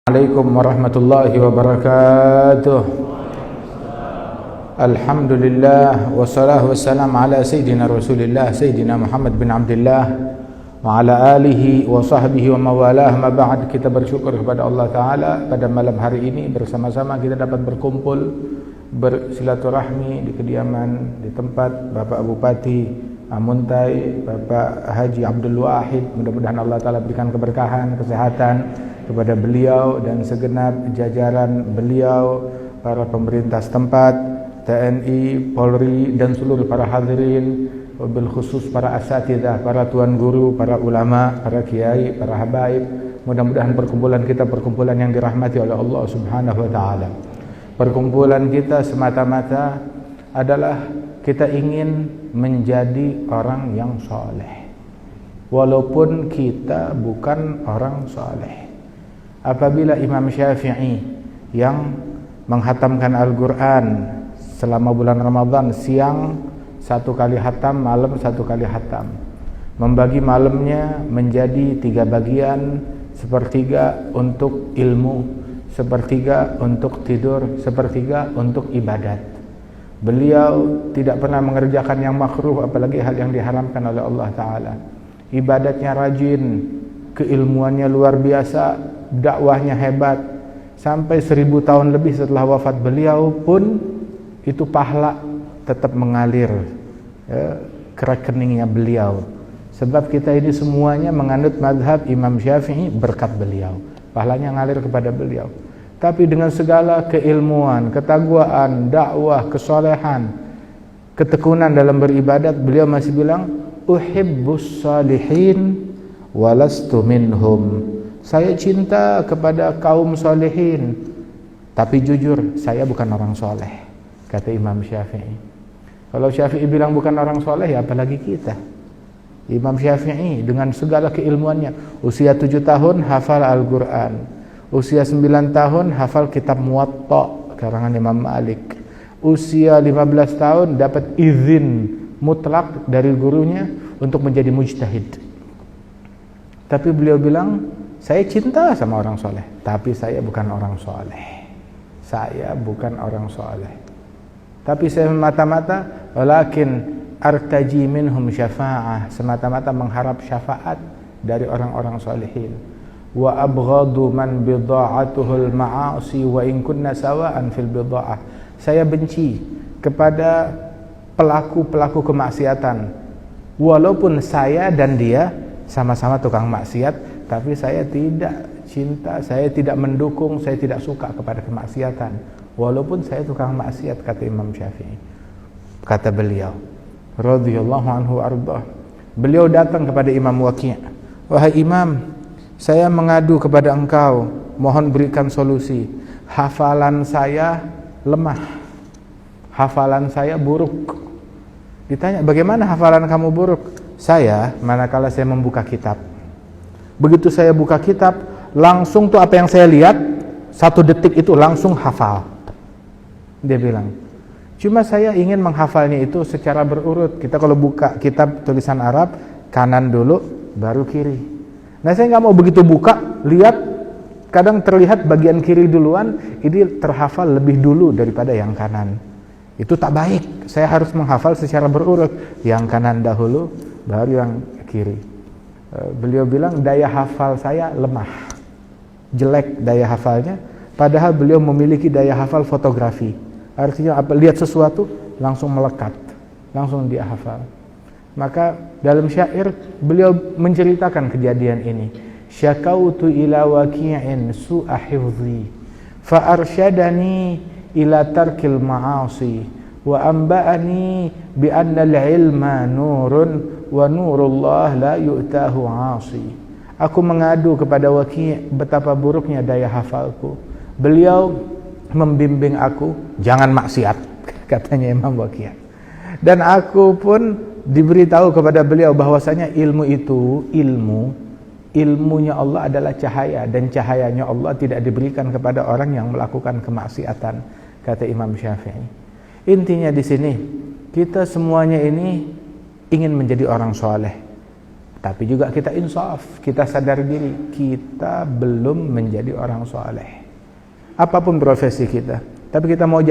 Assalamualaikum warahmatullahi wabarakatuh. Alhamdulillah wassalatu wassalamu ala sayyidina Rasulillah sayyidina Muhammad bin Abdullah wa ala alihi wa sahbihi wa mawalah. Ma ba'd, kita bersyukur kepada Allah Ta'ala pada malam hari ini bersama-sama kita dapat berkumpul bersilaturahmi di kediaman, di tempat Bapak Bupati Muntai, Bapak Haji Abdul Wahid. Mudah-mudahan Allah Ta'ala berikan keberkahan, kesehatan kepada beliau dan segenap jajaran beliau, para pemerintah setempat, TNI, Polri, dan seluruh para hadirin, wabil khusus para asatidzah, para tuan guru, para ulama, para kiai, para habaib. Mudah-mudahan perkumpulan kita perkumpulan yang dirahmati oleh Allah Subhanahu wa Ta'ala. Perkumpulan kita semata-mata adalah kita ingin menjadi orang yang soleh, walaupun kita bukan orang soleh. Apabila Imam Syafi'i yang menghatamkan Al-Quran selama bulan Ramadan, siang satu kali hatam, malam satu kali hatam, membagi malamnya menjadi 3 bagian, sepertiga untuk ilmu, sepertiga untuk tidur, sepertiga untuk ibadat. Beliau tidak pernah mengerjakan yang makruh, apalagi hal yang diharamkan oleh Allah Ta'ala. Ibadatnya rajin, keilmuannya luar biasa, dakwahnya hebat. Sampai 1000 tahun lebih setelah wafat beliau pun itu pahala tetap mengalir ke rekeningnya beliau. Sebab kita ini semuanya menganut mazhab Imam Syafi'i berkat beliau, pahalanya ngalir kepada beliau. Tapi dengan segala keilmuan, ketakwaan, dakwah, kesolehan, ketekunan dalam beribadat, beliau masih bilang, uhibbus salihin walastu minhum. Saya cinta kepada kaum solehin, tapi jujur saya bukan orang soleh, kata Imam Syafi'i. Kalau Syafi'i bilang bukan orang soleh, ya apalagi kita. Imam Syafi'i dengan segala keilmuannya, usia 7 tahun hafal Al-Quran, usia 9 tahun hafal kitab Muwatta karangan Imam Malik, usia 15 tahun dapat izin mutlak dari gurunya untuk menjadi mujtahid. Tapi beliau bilang, saya cinta sama orang soleh, tapi saya bukan orang soleh. Saya bukan orang soleh, tapi saya mata-mata, walakin artaji minhum syafa'ah, semata-mata mengharap syafaat dari orang-orang solehin. Wa abghadu man bida'atuhul ma'asi wa in kunna sawa'an fil bida'ah. Saya benci kepada pelaku-pelaku kemaksiatan, walaupun saya dan dia sama-sama tukang maksiat, tapi saya tidak cinta, saya tidak mendukung, saya tidak suka kepada kemaksiatan, walaupun saya tukang maksiat, kata Imam Syafi'i. Kata beliau radhiyallahu anhu ardah, beliau datang kepada Imam Waqi', wahai Imam, saya mengadu kepada engkau, mohon berikan solusi. Hafalan saya lemah, hafalan saya buruk. Ditanya, bagaimana hafalan kamu buruk? Saya, manakala saya membuka kitab, begitu saya buka kitab, langsung tuh apa yang saya lihat, 1 detik itu langsung hafal. Dia bilang, cuma saya ingin menghafalnya itu secara berurut. Kita kalau buka kitab tulisan Arab, kanan dulu, baru kiri. Nah, saya nggak mau begitu buka, lihat, kadang terlihat bagian kiri duluan, ini terhafal lebih dulu daripada yang kanan. Itu tak baik, saya harus menghafal secara berurut. Yang kanan dahulu, baru yang kiri. Beliau bilang daya hafal saya lemah, jelek daya hafalnya, padahal beliau memiliki daya hafal fotografi. Artinya apa? Lihat sesuatu langsung melekat, langsung dia hafal. Maka dalam syair beliau menceritakan kejadian ini. Syakautu ila waqi'in su'a hifzi fa arsyadani ila tarkil ma'asi wa amba'ani bi anna al-ilma nurun wa nurullah la yu'tahu 'asi. Aku mengadu kepada Waqi' betapa buruknya daya hafalku. Beliau membimbing aku, jangan maksiat, katanya Imam Waqi'. Dan aku pun diberitahu kepada beliau bahwasanya ilmu itu, ilmunya Allah adalah cahaya, dan cahayanya Allah tidak diberikan kepada orang yang melakukan kemaksiatan, kata Imam Syafi'i. Intinya di sini, kita semuanya ini ingin menjadi orang soleh, Tapi juga kita insaf, kita sadar diri, kita belum menjadi orang soleh. Apapun profesi kita, tapi kita mau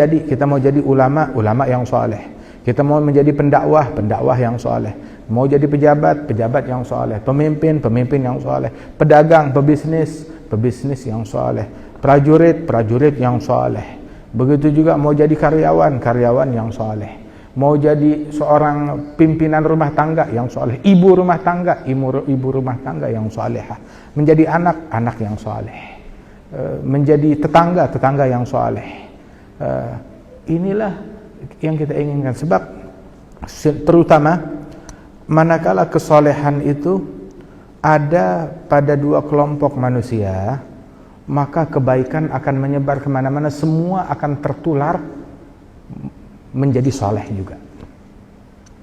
jadi ulama yang soleh. Kita mau menjadi pendakwah yang soleh. Mau jadi pejabat yang soleh. Pemimpin yang soleh. Pedagang, pebisnis yang soleh. Prajurit yang soleh. Begitu juga mau jadi karyawan yang soleh. Mau jadi seorang pimpinan rumah tangga yang soleh. Ibu rumah tangga yang solehah. Menjadi anak yang soleh. Menjadi tetangga yang soleh. Inilah yang kita inginkan, sebab terutama manakala kesolehan itu ada pada dua kelompok manusia, maka kebaikan akan menyebar kemana-mana, semua akan tertular menjadi soleh juga.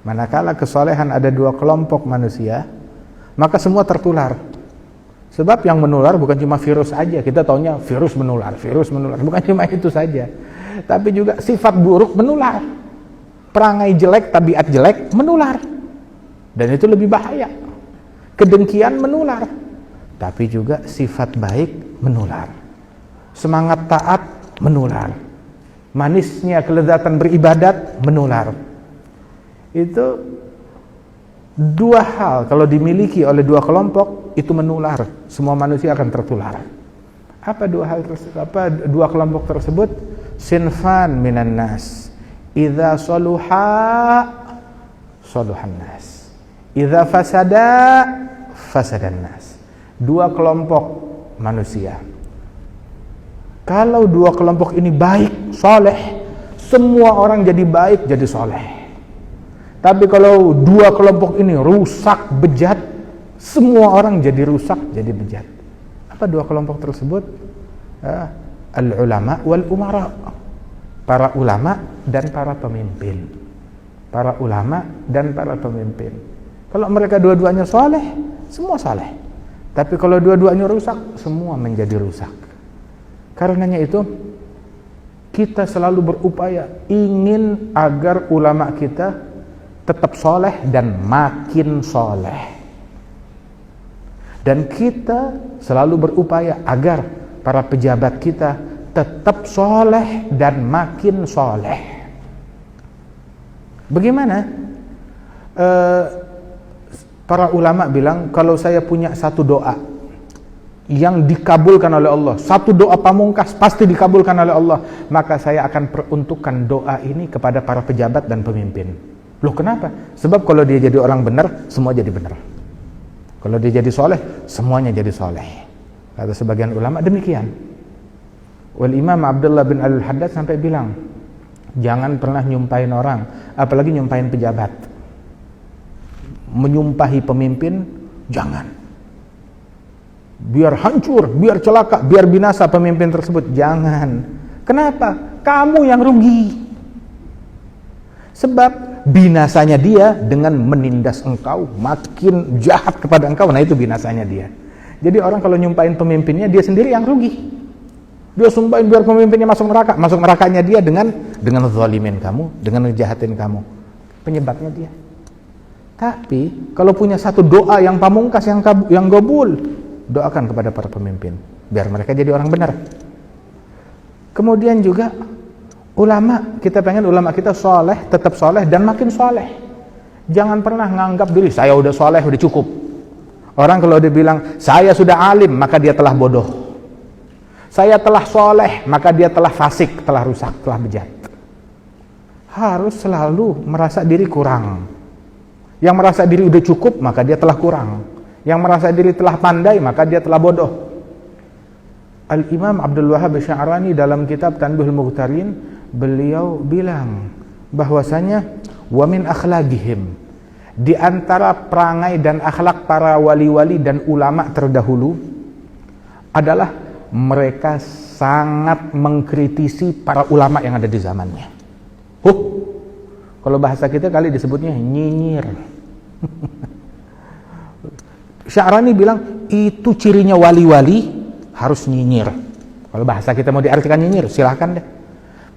Manakala kesolehan ada dua kelompok manusia, maka semua tertular. Sebab yang menular bukan cuma virus aja, kita taunya virus menular, bukan cuma itu saja. Tapi juga sifat buruk menular. Perangai jelek, tabiat jelek menular. Dan itu lebih bahaya. Kedengkian menular. Tapi juga sifat baik menular. Semangat taat menular. Manisnya kelezatan beribadat menular. Itu dua hal kalau dimiliki oleh dua kelompok itu menular. Semua manusia akan tertular. Apa dua kelompok tersebut? Sinfan minan nas idza saluha saluhan nas, idza fasadan nas. Dua kelompok manusia. Kalau dua kelompok ini baik, soleh, semua orang jadi baik, jadi soleh. Tapi kalau dua kelompok ini rusak, bejat, semua orang jadi rusak, jadi bejat. Apa dua kelompok tersebut? Al-ulama wal umara. Para ulama dan para pemimpin. Para ulama dan para pemimpin. Kalau mereka dua-duanya soleh, semua soleh. Tapi kalau dua-duanya rusak, semua menjadi rusak. Karenanya itu, kita selalu berupaya ingin agar ulama kita tetap soleh dan makin soleh. Dan kita selalu berupaya agar para pejabat kita tetap soleh dan makin soleh. Bagaimana? Para ulama bilang, kalau saya punya satu doa yang dikabulkan oleh Allah, satu doa pamungkas pasti dikabulkan oleh Allah, maka saya akan peruntukkan doa ini kepada para pejabat dan pemimpin. Loh kenapa? Sebab kalau dia jadi orang benar, semua jadi benar. Kalau dia jadi soleh, semuanya jadi soleh. Kata sebagian ulama demikian. Wal Imam Abdullah bin Al-Haddad sampai bilang, jangan pernah nyumpahin orang, apalagi nyumpahin pejabat. Menyumpahi pemimpin, jangan. Biar hancur, biar celaka, biar binasa pemimpin tersebut, jangan. Kenapa? Kamu yang rugi. Sebab binasanya dia dengan menindas engkau, makin jahat kepada engkau, nah itu binasanya dia. Jadi orang kalau nyumpahin pemimpinnya, dia sendiri yang rugi. Dia sumpahin biar pemimpinnya masuk neraka, masuk nerakanya dia dengan zalimin kamu, dengan ngejahatin kamu. Penyebabnya dia. Tapi kalau punya satu doa yang pamungkas, yang gobul, doakan kepada para pemimpin biar mereka jadi orang benar. Kemudian juga ulama, kita pengen ulama kita soleh, tetap soleh dan makin soleh. Jangan pernah nganggap diri saya udah soleh, udah cukup. Orang kalau dia bilang saya sudah alim, maka dia telah bodoh. Saya telah soleh, maka dia telah fasik, telah rusak, telah bejat. Harus selalu merasa diri kurang. Yang merasa diri udah cukup, maka dia telah kurang. Yang merasa diri telah pandai, maka dia telah bodoh. Al-Imam Abdul Wahhab Asy'arani dalam kitab Tanbihul Mughtarin, beliau bilang bahwasanya wa min akhlaqihim, di antara perangai dan akhlak para wali-wali dan ulama terdahulu adalah mereka sangat mengkritisi para ulama yang ada di zamannya. Kalau bahasa kita kali disebutnya nyinyir. Sya'rani bilang itu cirinya wali-wali, harus nyinyir. Kalau bahasa kita mau diartikan nyinyir, silahkan deh.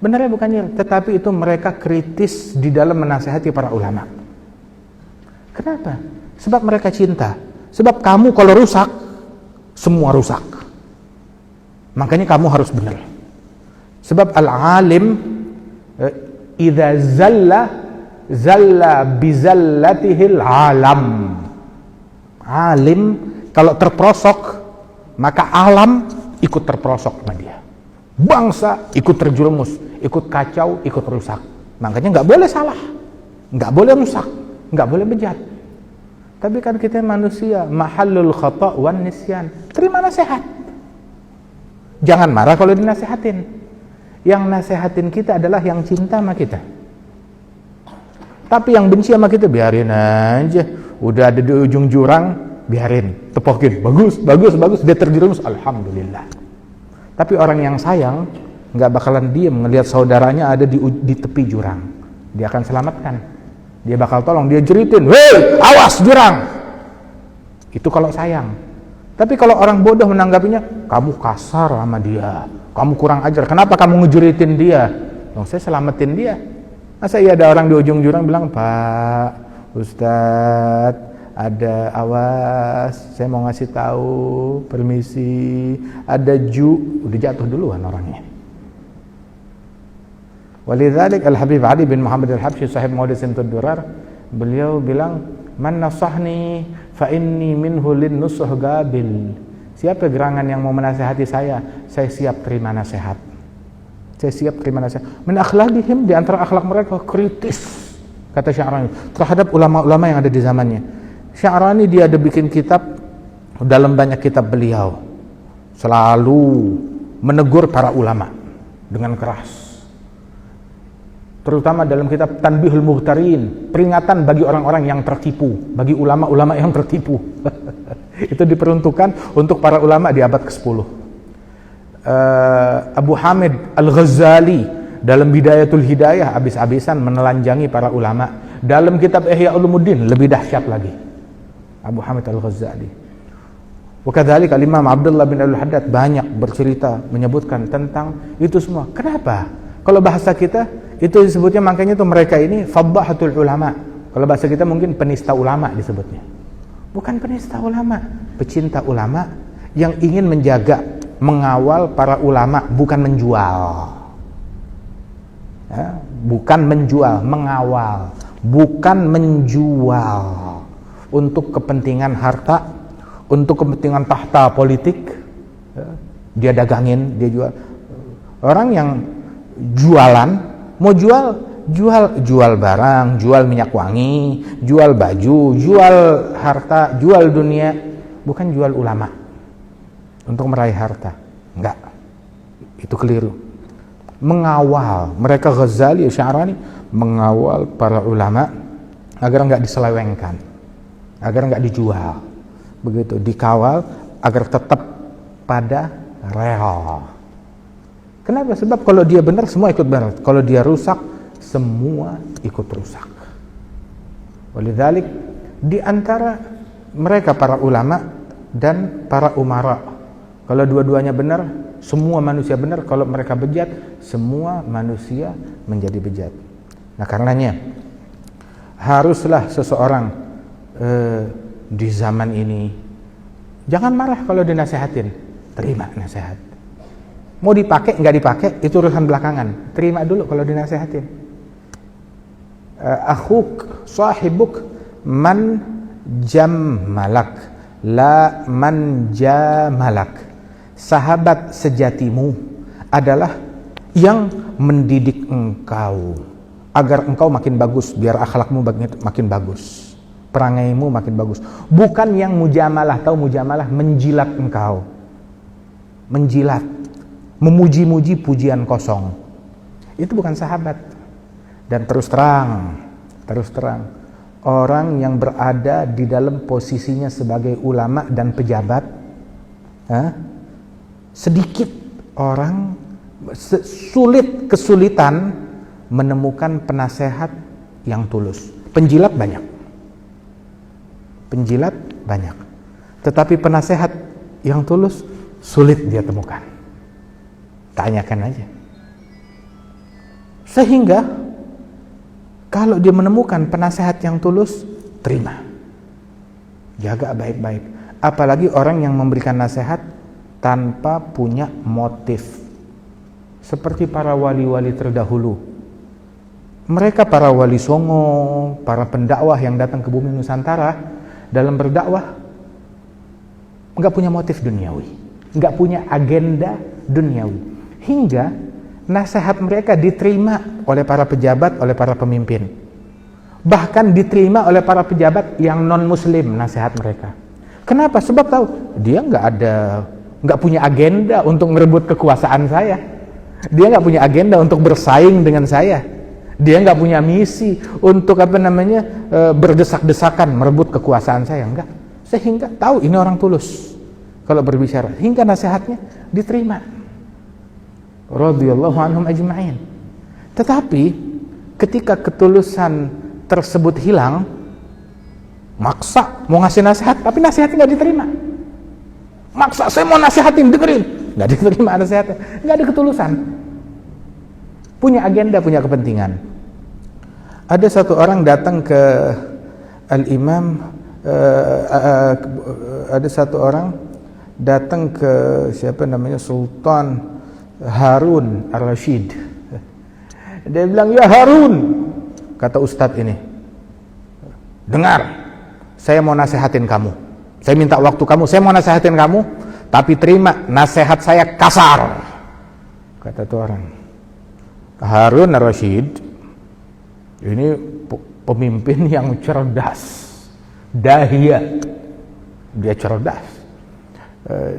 Benarnya bukan nyinyir, tetapi itu mereka kritis di dalam menasihati para ulama. Kenapa? Sebab mereka cinta. Sebab kamu kalau rusak, semua rusak. Makanya kamu harus benar. Sebab al-alim idza zalla bizalatihil alam. Alim kalau terperosok, maka alam ikut terperosok sama dia. Bangsa ikut terjerumus, ikut kacau, ikut rusak. Makanya nggak boleh salah, nggak boleh rusak, nggak boleh bejat. Tapi kan kita manusia, mahallul khata' wan nisyan. Terima nasihat. Jangan marah kalau dinasehatin. Yang nasehatin kita adalah yang cinta sama kita. Tapi yang benci sama kita biarin aja. Udah ada di ujung jurang, biarin, tepokin. Bagus, bagus, bagus. Dia terjerumus, alhamdulillah. Tapi orang yang sayang nggak bakalan diem ngelihat saudaranya ada di tepi jurang. Dia akan selamatkan. Dia bakal tolong, dia jeritin, "Hei, awas jurang!" Itu kalau sayang. Tapi kalau orang bodoh menanggapinya, kamu kasar sama dia, kamu kurang ajar, kenapa kamu ngejeritin dia? Dong, saya selamatin dia. Masa iya ada orang di ujung jurang bilang, "Pak Ustadz, ada awas, saya mau ngasih tahu, permisi, ada udah jatuh duluan orangnya." Walidzalik Al-Habib Ali bin Muhammad Al-Habsyi sahib Maulid Simtud Durar, beliau bilang, "Man nasahni fa inni minhu lin nusuh gabil." Siapa gerangan yang mau menasihati saya siap terima nasihat. Saya siap terima nasihat. Min akhlaqihim, di antara akhlak mereka kritis, kata Sya'rani, terhadap ulama-ulama yang ada di zamannya. Sya'rani dia ada bikin kitab, dalam banyak kitab beliau selalu menegur para ulama dengan keras. Terutama dalam kitab Tanbihul Mughtarin, peringatan bagi orang-orang yang tertipu, bagi ulama-ulama yang tertipu. Itu diperuntukkan untuk para ulama di abad ke-10. Abu Hamid Al-Ghazali dalam Bidayatul Hidayah habis-habisan menelanjangi para ulama. Dalam kitab Ihya Ulumuddin lebih dahsyat lagi. Abu Hamid Al-Ghazali. Wakadzalik Al-Imam Abdullah bin Al-Haddad banyak bercerita menyebutkan tentang itu semua. Kenapa? Kalau bahasa kita itu disebutnya, makanya itu mereka ini fadhahatul ulama. Kalau bahasa kita mungkin penista ulama disebutnya. Bukan penista ulama, pecinta ulama yang ingin menjaga, mengawal para ulama, bukan menjual. Ya, bukan menjual, mengawal, bukan menjual untuk kepentingan harta, untuk kepentingan tahta politik. Ya, dia dagangin, dia jual. Orang yang jualan, mau jual barang, jual minyak wangi, jual baju, jual harta, jual dunia, bukan jual ulama untuk meraih harta. Enggak, itu keliru. Mengawal, mereka Ghazali, Sya'rani mengawal para ulama agar enggak diselewengkan, agar enggak dijual, begitu, dikawal agar tetap pada real. Kenapa? Sebab kalau dia benar, semua ikut benar. Kalau dia rusak, semua ikut rusak. Walidzalik, di antara mereka para ulama dan para umara, kalau dua-duanya benar, semua manusia benar. Kalau mereka bejat, semua manusia menjadi bejat. Nah, karenanya haruslah seseorang di zaman ini jangan marah kalau dinasehatin, terima nasihat. Mau dipakai, nggak dipakai, itu urusan belakangan. Terima dulu kalau dinasehatin. Akhuk, sahibuk, man jammalak, la man jamalak. Sahabat sejatimu adalah yang mendidik engkau agar engkau makin bagus, biar akhlakmu makin bagus, perangaimu makin bagus. Bukan yang mujamalah, tahu mujamalah, menjilat engkau, menjilat, memuji-muji pujian kosong. Itu bukan sahabat. Dan terus terang, orang yang berada di dalam posisinya sebagai ulama dan pejabat, sedikit orang kesulitan menemukan penasehat yang tulus. Penjilat banyak, tetapi penasehat yang tulus sulit dia temukan. Tanyakan aja. Sehingga kalau dia menemukan penasehat yang tulus, terima. Jaga baik-baik. Apalagi orang yang memberikan nasihat tanpa punya motif. Seperti para wali-wali terdahulu. Mereka para wali songo, para pendakwah yang datang ke bumi Nusantara, dalam berdakwah nggak punya motif duniawi, nggak punya agenda duniawi, hingga nasihat mereka diterima oleh para pejabat, oleh para pemimpin, bahkan diterima oleh para pejabat yang non muslim nasihat mereka. Kenapa? Sebab tahu dia nggak punya agenda untuk merebut kekuasaan saya, dia nggak punya agenda untuk bersaing dengan saya, dia nggak punya misi untuk berdesak-desakan merebut kekuasaan saya, enggak. Sehingga tahu ini orang tulus kalau berbicara, hingga nasihatnya diterima. Radhiyallahu anhum ajma'in. Tetapi ketika ketulusan tersebut hilang, maksa mau ngasih nasihat, tapi nasihatnya nggak diterima. Maksa, saya mau nasihatin, dengerin, nggak diterima nasihatnya, nggak ada ketulusan. Punya agenda, punya kepentingan. Ada satu orang datang ke Al-Imam, ada satu orang datang ke Sultan Harun Ar-Rasyid. Dia bilang, "Ya Harun," kata Ustadz ini, "dengar, saya mau nasihatin kamu. Saya minta waktu kamu, saya mau nasihatin kamu, tapi terima nasihat saya kasar." Kata tuh orang. Harun Ar-Rasyid ini pemimpin yang cerdas, dahiyah, dia cerdas.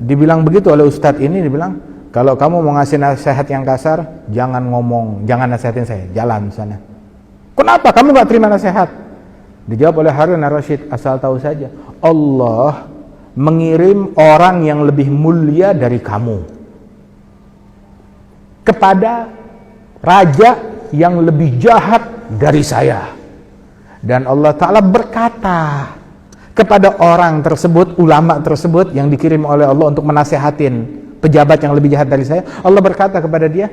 Dibilang begitu oleh Ustadz ini, dibilang, "Kalau kamu mau ngasih nasihat yang kasar, jangan ngomong, jangan nasihatin saya, jalan sana." "Kenapa kamu gak terima nasihat?" Dijawab oleh Harun Ar-Rasyid, "Asal tahu saja, Allah mengirim orang yang lebih mulia dari kamu kepada raja yang lebih jahat dari saya. Dan Allah Ta'ala berkata kepada orang tersebut, ulama tersebut yang dikirim oleh Allah untuk menasehatin pejabat yang lebih jahat dari saya, Allah berkata kepada dia,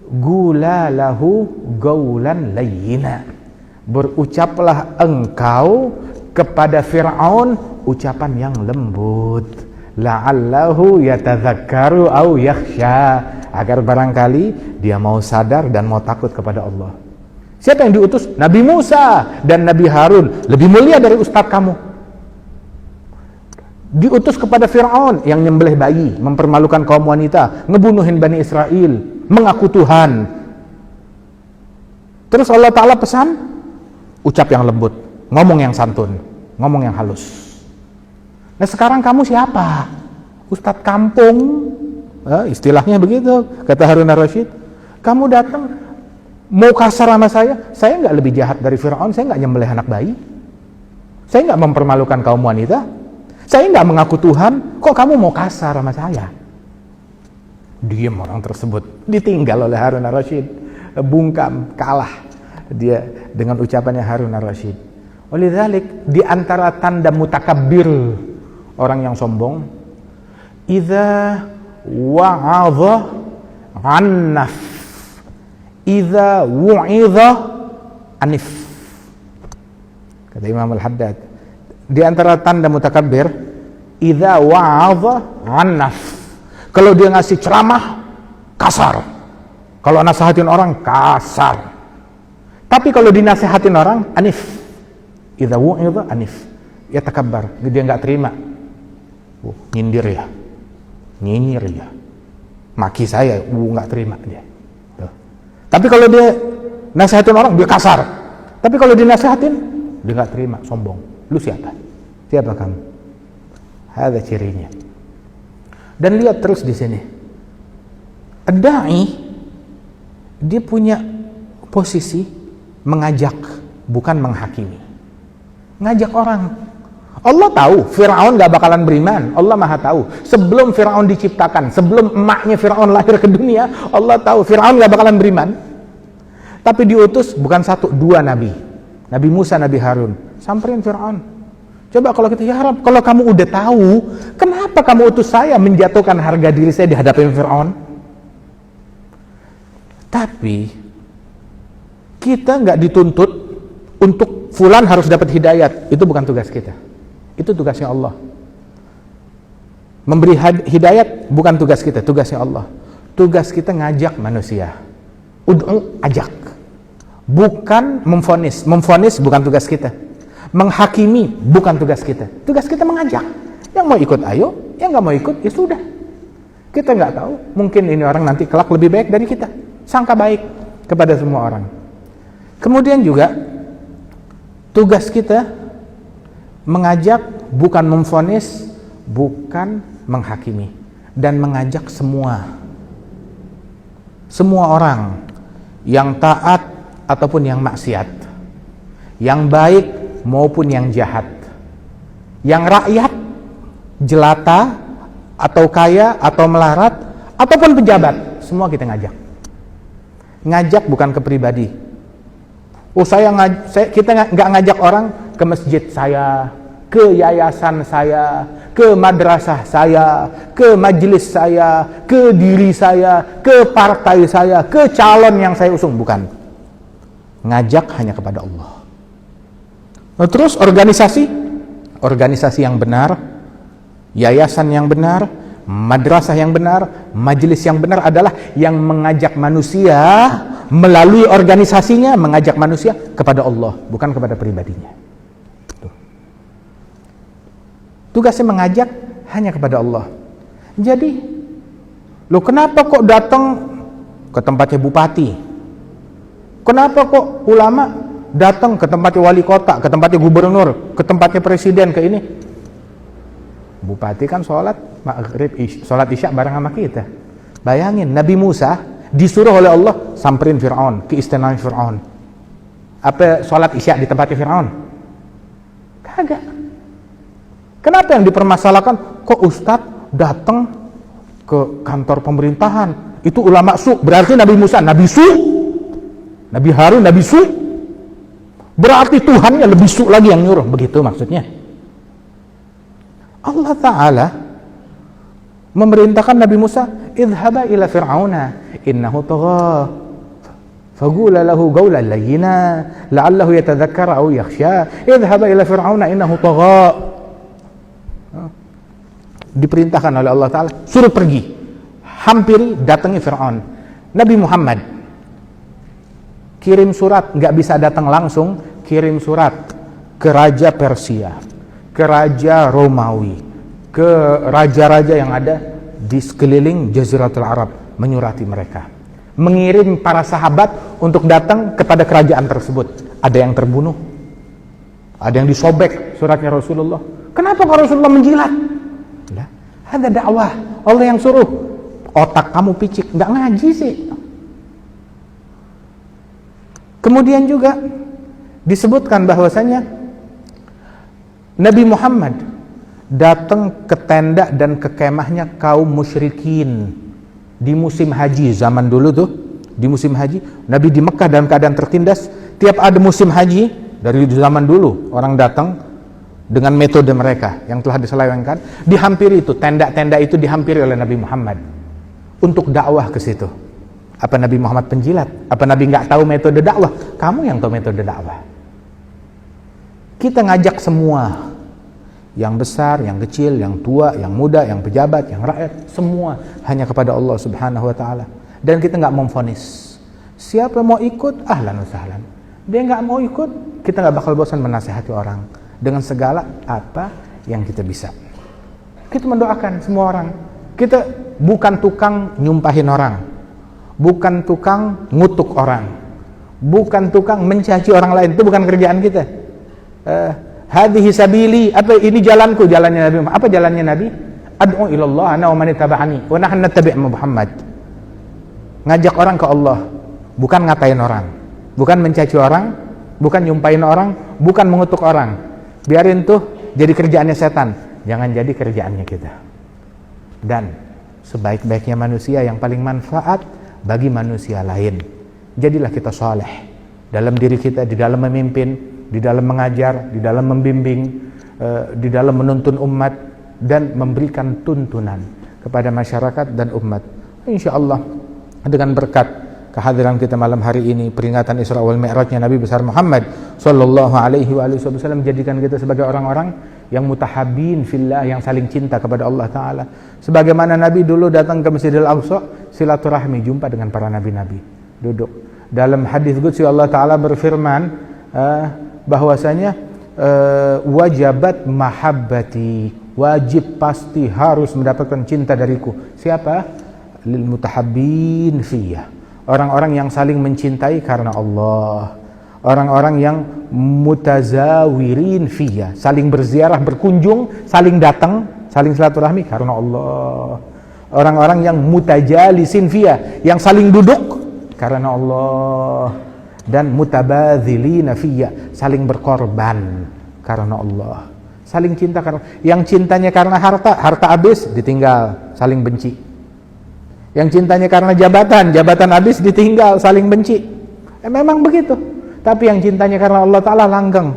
Gula lahu gaulan layyina, berucaplah engkau kepada Fir'aun ucapan yang lembut, la'allahu yatadzakkaru au yakhsha, agar barangkali dia mau sadar dan mau takut kepada Allah." Siapa yang diutus? Nabi Musa dan Nabi Harun, lebih mulia dari ustadz kamu. Diutus kepada Fir'aun yang nyembelih bayi, mempermalukan kaum wanita, ngebunuhin Bani Israel, mengaku Tuhan. Terus Allah Ta'ala pesan, ucap yang lembut, ngomong yang santun, ngomong yang halus. Nah sekarang kamu siapa? Ustadz kampung, istilahnya begitu, kata Harun Ar-Rasyid. Kamu datang mau kasar sama saya nggak lebih jahat dari Fir'aun, saya nggak nyembelih anak bayi, saya nggak mempermalukan kaum wanita, saya nggak mengaku Tuhan, kok kamu mau kasar sama saya? Diam orang tersebut, ditinggal oleh Harun Ar-Rasyid, bungkam, kalah dia dengan ucapannya Harun Ar-Rasyid. Oleh dzalik, di antara tanda mutakabbir, orang yang sombong, idza wa'adha annaf, idza wu'idha anif. Kata Imam Al-Haddad, di antara tanda mutakabbir, idza wa'adha annaf, kalau dia ngasih ceramah kasar, kalau nasihatin orang kasar. Tapi kalau dinasihatin orang anif, idza wu'idha anif, ya takabbar, dia nggak terima. Nyindir ya, nyinyir ya, maki saya, nggak terima dia. Tapi kalau dia nasihatin orang, dia kasar. Tapi kalau dinasihatin, dia nggak terima, sombong. Lu siapa? Siapa kamu? Ada cirinya. Dan lihat terus di sini. Ad-da'i, dia punya posisi mengajak, bukan menghakimi. Ngajak orang. Allah tahu Fir'aun gak bakalan beriman. Allah maha tahu. Sebelum Fir'aun diciptakan, sebelum emaknya Fir'aun lahir ke dunia, Allah tahu Fir'aun gak bakalan beriman. Tapi diutus bukan satu, dua nabi, Nabi Musa, Nabi Harun. Samperin Fir'aun. Coba kalau kita, ya Rabb, kalau kamu udah tahu, kenapa kamu utus saya menjatuhkan harga diri saya di hadapan Fir'aun? Tapi kita gak dituntut untuk fulan harus dapat hidayat. Itu bukan tugas kita. Itu tugasnya Allah. Memberi hidayat bukan tugas kita, tugasnya Allah. Tugas kita ngajak manusia. Ud'u, ajak. Bukan memvonis. Memvonis bukan tugas kita. Menghakimi bukan tugas kita. Tugas kita mengajak. Yang mau ikut ayo, yang nggak mau ikut ya sudah. Kita nggak tahu, mungkin ini orang nanti kelak lebih baik dari kita. Sangka baik kepada semua orang. Kemudian juga tugas kita mengajak, bukan memvonis, bukan menghakimi, dan mengajak semua orang yang taat ataupun yang maksiat, yang baik maupun yang jahat, yang rakyat jelata atau kaya atau melarat ataupun pejabat, semua kita ngajak. Ngajak bukan ke pribadi. Kita nggak ngajak orang ke masjid saya, ke yayasan saya, ke madrasah saya, ke majelis saya, ke diri saya, ke partai saya, ke calon yang saya usung, bukan. Ngajak hanya kepada Allah. Nah, terus organisasi yang benar, yayasan yang benar, madrasah yang benar, majelis yang benar adalah yang mengajak manusia melalui organisasinya, mengajak manusia kepada Allah, bukan kepada pribadinya. Tuh. Tugasnya mengajak hanya kepada Allah. Jadi, kenapa kok datang ke tempatnya bupati? Kenapa kok ulama datang ke tempatnya wali kota, ke tempatnya gubernur, ke tempatnya presiden, ke ini? Bupati kan sholat maghrib, sholat isya bareng sama kita. Bayangin, Nabi Musa disuruh oleh Allah samperin Fir'aun, ke istana Fir'aun. Apa sholat isya di tempatnya Fir'aun? Kagak. Kenapa yang dipermasalahkan? Kok Ustadz datang ke kantor pemerintahan? Itu ulama su, berarti Nabi Musa Nabi su, Nabi Harun Nabi su, berarti Tuhannya lebih su lagi yang nyuruh. Begitu maksudnya. Allah Ta'ala memerintahkan Nabi Musa, idhaba ila fir'auna innahu tagha faqula lahu qawlan layyina la'allahu yatadhakkar aw yakhsha. Idhaba ila fir'auna innahu tagha. Diperintahkan oleh Allah Ta'ala, suruh pergi, hampiri, datangi Fir'aun. Nabi Muhammad kirim surat, nggak bisa datang langsung, kirim surat ke Raja Persia, ke Raja Romawi, ke raja-raja yang ada di sekeliling Jaziratul Arab, menyurati mereka, mengirim para sahabat untuk datang kepada kerajaan tersebut. Ada yang terbunuh, ada yang disobek suratnya Rasulullah. Kenapa Rasulullah menjilat? Ada dakwah, Allah yang suruh. Otak kamu picik, nggak ngaji sih. Kemudian juga disebutkan bahwasanya Nabi Muhammad datang ke tenda dan ke kemahnya kaum musyrikin di musim haji zaman dulu tuh. Di musim haji, Nabi di Mekah dalam keadaan tertindas. Tiap ada musim haji dari zaman dulu, orang datang dengan metode mereka yang telah diselewengkan, dihampiri itu, tenda-tenda itu dihampiri oleh Nabi Muhammad untuk dakwah ke situ. Apa Nabi Muhammad penjilat? Apa Nabi nggak tahu metode dakwah? Kamu yang tahu metode dakwah. Kita ngajak semua, yang besar, yang kecil, yang tua, yang muda, yang pejabat, yang rakyat, semua hanya kepada Allah Subhanahu wa Ta'ala. Dan kita nggak memvonis. Siapa mau ikut, ahlan wa sahlan. Dia nggak mau ikut, kita nggak bakal bosan menasihati orang dengan segala apa yang kita bisa. Kita mendoakan semua orang. Kita bukan tukang nyumpahin orang, bukan tukang ngutuk orang, bukan tukang mencaci orang lain. Itu bukan kerjaan kita. Hadhihi sabili, apa ini jalanku, jalannya Nabi. Apa jalannya Nabi? Ad'u ilallah ana wa man ittaba'ani wa nahnu nattabi' Muhammad. Ngajak orang ke Allah, bukan ngatain orang, bukan mencaci orang, bukan nyumpahin orang, bukan mengutuk orang. Biarin tuh jadi kerjaannya setan, jangan jadi kerjaannya kita. Dan sebaik-baiknya manusia yang paling manfaat bagi manusia lain. Jadilah kita saleh dalam diri kita, di dalam memimpin, di dalam mengajar, di dalam membimbing, di dalam menuntun umat dan memberikan tuntunan kepada masyarakat dan umat. Insyaallah dengan berkat kehadiran kita malam hari ini, peringatan Isra wal Mi'rajnya Nabi besar Muhammad sallallahu alaihi wasallam menjadikan kita sebagai orang-orang yang mutahabbin fillah, yang saling cinta kepada Allah Ta'ala. Sebagaimana Nabi dulu datang ke Masjidil Aqsa, silaturahmi, jumpa dengan para nabi-nabi, duduk. Dalam hadis qudsi Allah Ta'ala berfirman bahwasanya wajabat mahabbati, wajib pasti harus mendapatkan cinta dariku. Siapa? Lil mutahabbin fiyah, orang-orang yang saling mencintai karena Allah, orang-orang yang mutazawirin fiyah, saling berziarah, berkunjung, saling datang, saling silaturahmi karena Allah. Orang-orang yang mutajalisin fiyah, yang saling duduk karena Allah. Dan mutabadzilina fiyah, saling berkorban karena Allah. Saling cinta karena, yang cintanya karena harta, harta habis ditinggal, saling benci. Yang cintanya karena jabatan, jabatan habis ditinggal, saling benci. Memang begitu. Tapi yang cintanya karena Allah Ta'ala langgeng.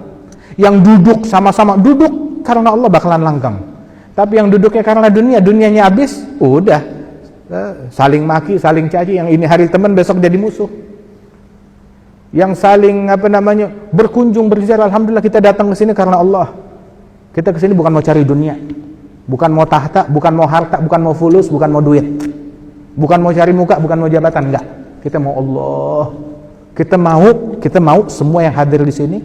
Yang duduk sama-sama duduk karena Allah bakalan langgeng. Tapi yang duduknya karena dunia, dunianya habis, udah saling maki, saling caci. Yang ini hari teman, besok jadi musuh. Yang saling berkunjung, berziarah, alhamdulillah kita datang ke sini karena Allah. Kita ke sini bukan mau cari dunia, bukan mau tahta, bukan mau harta, bukan mau fulus, bukan mau duit, bukan mau cari muka, bukan mau jabatan, enggak. Kita mau Allah. Kita mau semua yang hadir di sini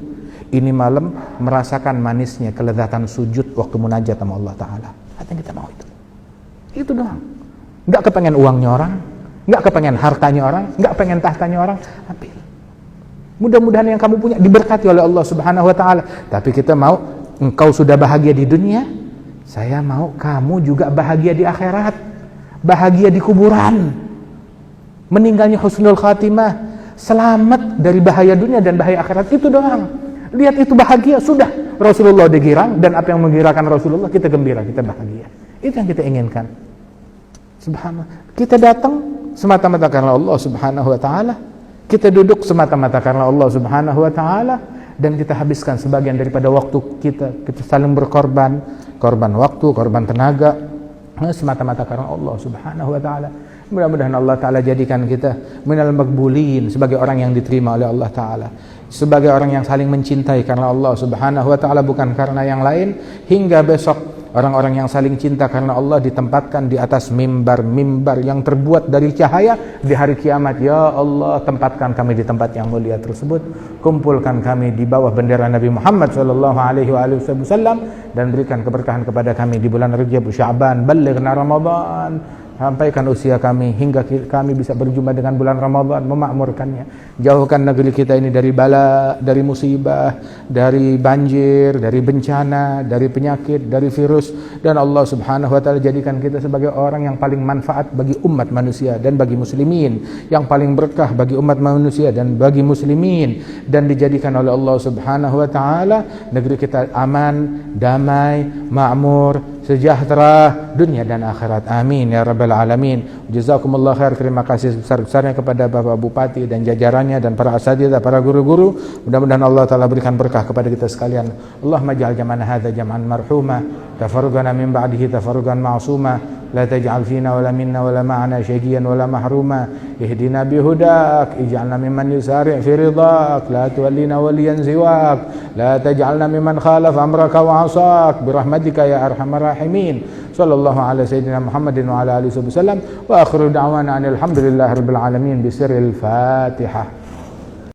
ini malam merasakan manisnya kelezatan sujud waktu munajat sama Allah Ta'ala. Artinya kita mau itu. Itu doang. Enggak kepengen uangnya orang, enggak kepengen hartanya orang, enggak pengen tahtanya orang. Ambil. Mudah-mudahan yang kamu punya diberkati oleh Allah Subhanahu wa Ta'ala. Tapi kita mau, engkau sudah bahagia di dunia, saya mau kamu juga bahagia di akhirat, bahagia di kuburan, meninggalnya husnul khatimah, selamat dari bahaya dunia dan bahaya akhirat. Itu doang. Lihat itu bahagia, sudah. Rasulullah digirang, dan apa yang menggirakan Rasulullah, kita gembira, kita bahagia. Itu yang kita inginkan. Subhanallah. Kita datang semata-mata karena Allah Subhanahu wa Ta'ala. Kita duduk semata-mata karena Allah Subhanahu wa Ta'ala, dan kita habiskan sebagian daripada waktu kita saling berkorban, korban waktu, korban tenaga, semata-mata karena Allah Subhanahu wa Ta'ala. Mudah-mudahan Allah Ta'ala jadikan kita minal maqbulin, sebagai orang yang diterima oleh Allah Ta'ala, sebagai orang yang saling mencintai karena Allah Subhanahu wa Ta'ala, bukan karena yang lain. Hingga besok orang-orang yang saling cinta karena Allah ditempatkan di atas mimbar-mimbar yang terbuat dari cahaya di hari kiamat. Ya Allah, tempatkan kami di tempat yang mulia tersebut. Kumpulkan kami di bawah bendera Nabi Muhammad sallallahu alaihi wasallam, dan berikan keberkahan kepada kami di bulan Rajab, Sya'ban, balighna Ramadan. Sampaikan usia kami hingga kami bisa berjumpa dengan bulan Ramadan, memakmurkannya. Jauhkan negeri kita ini dari bala, dari musibah, dari banjir, dari bencana, dari penyakit, dari virus. Dan Allah Subhanahu wa Ta'ala jadikan kita sebagai orang yang paling manfaat bagi umat manusia dan bagi muslimin, yang paling berkah bagi umat manusia dan bagi muslimin. Dan dijadikan oleh Allah Subhanahu wa Ta'ala negeri kita aman, damai, makmur, sejahtera dunia dan akhirat. Amin ya rabbal alamin. Jazakumullah khair. Terima kasih besar-besarnya kepada Bapak Bupati dan jajarannya dan para asatidzah, para guru-guru. Mudah-mudahan Allah Ta'ala berikan berkah kepada kita sekalian. Allahumma ja'al jam'ana hadza jam'an marhuma, tafarrugana min ba'dihi tafarrugan ma'suma. لا تجعل فينا ولا منا ولا معنا شقيا ولا محروما. اهدنا بهداك، اجعلنا ممن يسارع في رضاك، لا تولينا وليا سواك، لا تجعلنا ممن خالف أمرك وعصاك برحمتك يا أرحم الراحمين. صلى الله على سيدنا محمد وعلى آله وسلم، وآخر دعوانا أن الحمد لله رب العالمين بسر الفاتحة.